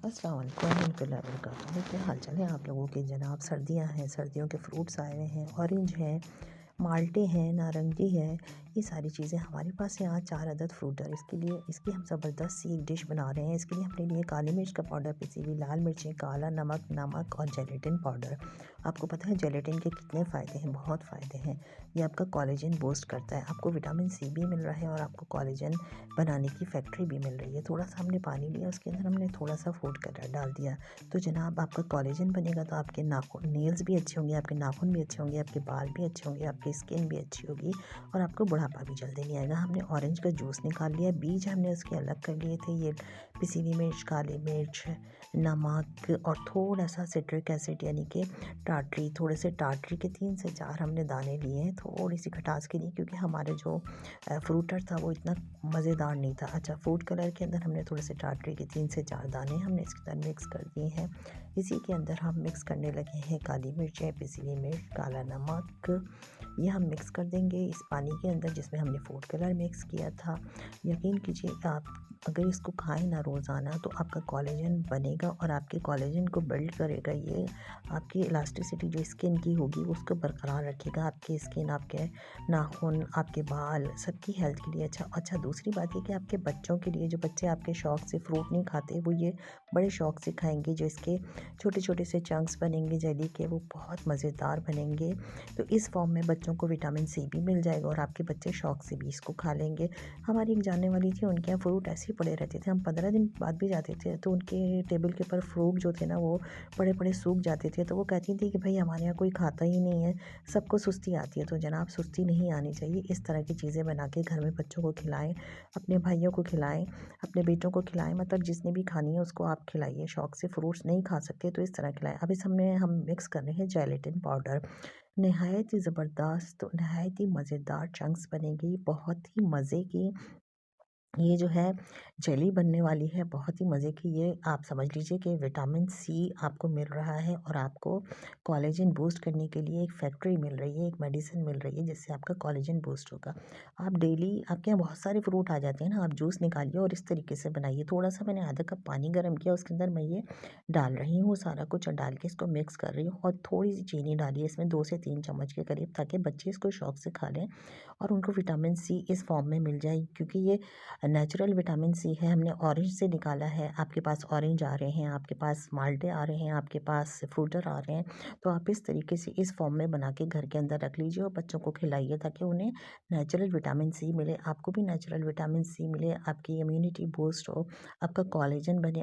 अस्सलाम वालेकुम रहमतुल्लाहि व बरकातुहू। क्या हाल चाल है आप लोगों के जनाब। सर्दियां हैं, सर्दियों के फ्रूट्स आए हुए हैं, ऑरेंज है, माल्टे हैं, नारंगी है। ये सारी चीज़ें हमारे पास हैं। आज 4 अदद फ्रूट है। इसकी हम ज़बरदस्त सी एक डिश बना रहे हैं। इसके लिए हमने लिए काली मिर्च का पाउडर, पिसी हुई लाल मिर्चें, काला नमक और जेलेटिन पाउडर। आपको पता है जेलेटिन के कितने फ़ायदे हैं? बहुत फ़ायदे हैं। ये आपका कोलेजन बूस्ट करता है, आपको विटामिन सी भी मिल रहा है और आपको कोलेजन बनाने की फैक्ट्री भी मिल रही है। थोड़ा सा हमने पानी लिया, उसके अंदर हमने थोड़ा सा फूड कलर डाल दिया, तो जनाब आपका कोलेजन बनेगा, तो आपके नाखून नेल्स भी अच्छे होंगे, आपके नाखून भी अच्छे होंगे, आपके बाल भी अच्छे होंगे, आपकी स्किन भी अच्छी होगी और आपको बुढ़ापा भी जल्दी नहीं आएगा। हमने ऑरेंज का जूस निकाल लिया, बीज हमने उसके अलग कर लिए थे। ये पिसी हुई मिर्च, काली मिर्च, नमक और थोड़ा सा सिट्रिक एसिड यानी कि टाटरी, थोड़े से टाटरी के 3 से 4 हमने दाने लिए हैं, थोड़ी सी खटास के लिए, क्योंकि हमारे जो फ्रूटर था वो इतना मज़ेदार नहीं था। अच्छा, फूड कलर के अंदर हमने थोड़े से टाटरी के 3 से 4 दाने हमने इसके अंदर मिक्स कर दिए हैं। इसी के अंदर हम मिक्स करने लगे हैं काली मिर्चें, पिसी हुई मिर्च, काला नमक। ये हम मिक्स कर देंगे इस पानी के अंदर जिसमें हमने फूड कलर मिक्स किया था। यकीन कीजिए, आप अगर इसको खाएं ना रोज़ाना, तो आपका कोलेजन बनेगा और आपके कोलेजन को बिल्ड करेगा। ये आपकी इलास्टिसिटी जो स्किन की होगी उसको बरकरार रखेगा। आपकी स्किन, आपके नाखून, आपके बाल, सबकी हेल्थ के लिए अच्छा। दूसरी बात ये कि आपके बच्चों के लिए, जो बच्चे आपके शौक़ से फ्रूट नहीं खाते, वो ये बड़े शौक़ से खाएंगे। जो इसके छोटे छोटे से चंक्स बनेंगे जेली के, वो बहुत मज़ेदार बनेंगे। तो इस फॉर्म में बच्चों को विटामिन सी भी मिल जाएगा और आपके बच्चे शौक़ से भी इसको खा लेंगे। हमारी एक जानने वाली थी, उनके यहाँ फ्रूट ऐसे ही पड़े रहते थे। हम 15 दिन बाद भी जाते थे तो उनके टेबल के ऊपर फ्रूट जो थे ना, वो बड़े बड़े सूख जाते थे। तो वो कहती थी कि भाई हमारे यहाँ कोई खाता ही नहीं है, सबको सुस्ती आती है। तो जनाब, सुस्ती नहीं आनी चाहिए। इस तरह की चीज़ें बना के घर में बच्चों को खिलाएं, अपने भाइयों को खिलाएं, अपने बेटों को खिलाएं। मतलब जिसने भी खानी है उसको आप खिलाइए। शौक़ से फ्रूट्स नहीं खा सकते तो इस तरह खिलाएं। अब हम मिक्स कर रहे हैं जेलेटिन पाउडर। नहायत ही ज़बरदस्त, नहायत ही मज़ेदार चंक्स बनेंगी, बहुत ही मज़े की। ये जो है जेली बनने वाली है, बहुत ही मज़े की। ये आप समझ लीजिए कि विटामिन सी आपको मिल रहा है और आपको कोलेजन बूस्ट करने के लिए एक फैक्ट्री मिल रही है, एक मेडिसिन मिल रही है जिससे आपका कोलेजन बूस्ट होगा। आप डेली, आपके यहाँ बहुत सारे फ्रूट आ जाते हैं ना, आप जूस निकालिए और इस तरीके से बनाइए। थोड़ा सा मैंने आधा कप पानी गर्म किया, उसके अंदर मैं ये डाल रही हूँ सारा कुछ, और डाल के इसको मिक्स कर रही हूँ। और थोड़ी सी चीनी डालिए इसमें, 2 से 3 चम्मच के करीब, ताकि बच्चे इसको शौक़ से खा लें और उनको विटामिन सी इस फॉर्म में मिल जाए, क्योंकि ये नेचुरल विटामिन सी है। हमने ऑरेंज से निकाला है। आपके पास ऑरेंज आ रहे हैं, आपके पास माल्टे आ रहे हैं, आपके पास फ्रूटर आ रहे हैं, तो आप इस तरीके से इस फॉर्म में बना के घर के अंदर रख लीजिए और बच्चों को खिलाइए, ताकि उन्हें नेचुरल विटामिन सी मिले, आपको भी नेचुरल विटामिन सी मिले, आपकी इम्यूनिटी बूस्ट हो, आपका कोलेजन बने।